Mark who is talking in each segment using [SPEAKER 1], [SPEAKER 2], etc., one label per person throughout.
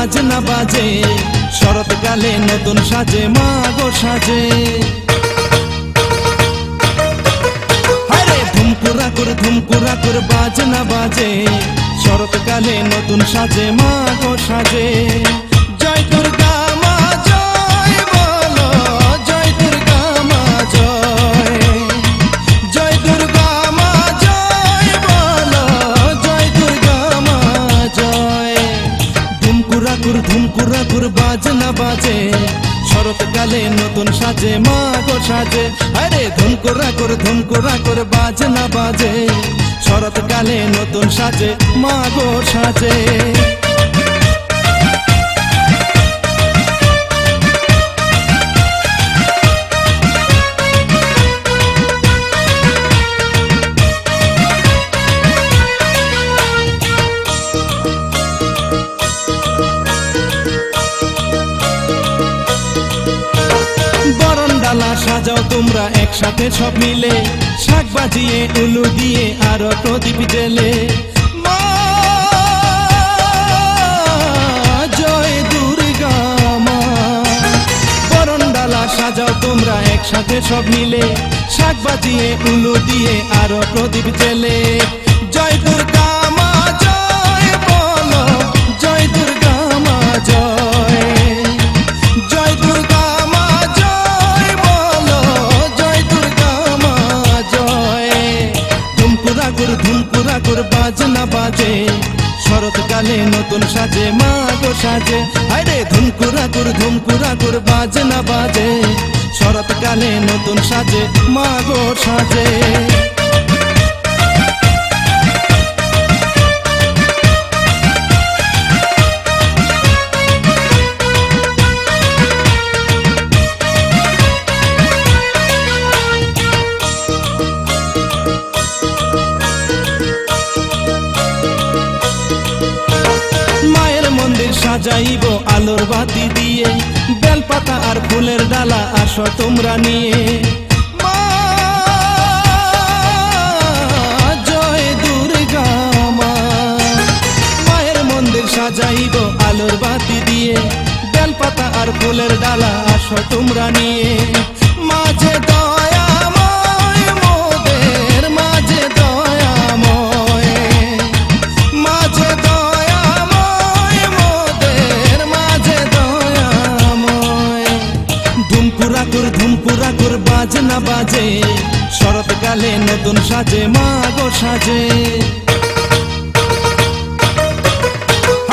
[SPEAKER 1] বাজনা বাজে, শরৎকালে নতুন সাজে মা গো সাজে। ধুমকুরা করে বাজনা বাজে, শরৎকালে নতুন সাজে মা গো সাজে। জয় দুর্গা মা জয় বলো, জয় দুর্গা মা জয়, জয় দুর্গা মা জয় বলো, জয় দুর্গা মা জয়। ধুমকুরা করে বাজনা বাজে, শরৎকালে নতুন সাজে মা গো সাজে। আরে ধুমকুরা করে বাজনা বাজে, শরৎকালে নতুন সাজে মা গো সাজে। সাজাও তোমরা একসাথে সব মিলে, শাক বাজিয়ে উলু দিয়ে আরো প্রদীপ জেলে। মা জয় দুর্গা মা। বরণডালা সাজাও তোমরা একসাথে সব মিলে, শাক বাজিয়ে উলু দিয়ে আরো প্রদীপ জেলে। জয় দুর্গা মা জয় বলো, জয় দুর্গা মা জয়, জয় দুর্গা মা জয় বলো, জয় দুর্গা মা জয়। ধুমকুরা করে বাজনা বাজে, শরৎকালে নতুন সাজে মা গো সাজে। আরে ধুমকুরা করে বাজনা বাজে, শরৎকালে নতুন সাজে মা গো সাজে। সাজাইব আলোর বাতি দিয়ে, বেলপাতা আর ফুলের ডালা আসো তোমরা নিয়ে। মা জয় দুর্গা মা। মায়ের মন্দির সাজাইব আলোর বাতি দিয়ে, বেলপাতা আর ফুলের ডালা আসো তোমরা নিয়ে। মাঝে দয়াময় মোদের, মাঝে দয়াময়, মাঝে ধুমকুরা করে বাজনা বাজে, শরৎকালে নতুন সাজে মা গো সাজে।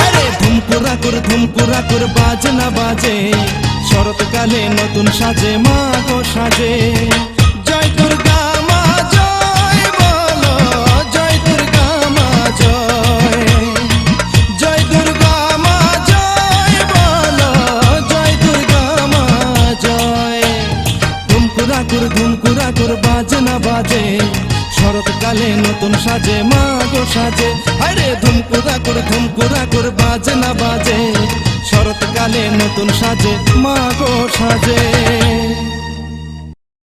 [SPEAKER 1] আরে ধুমকুরা করে বাজনা বাজে, শরৎকালে নতুন সাজে মা গো সাজে। জয় দুর্গা মা জয় বলো, জয় দুর্গা মা জয়, জয় দুর্গা মা জয় বলো, জয় দুর্গা মা জয়। ধুমকুরা করে বাজনা বাজে, শরৎকালে নতুন সাজে মা গো সাজে। আরে ধুমকুরা করে বাজনা বাজে, শরৎকালে নতুন সাজে মা গো সাজে।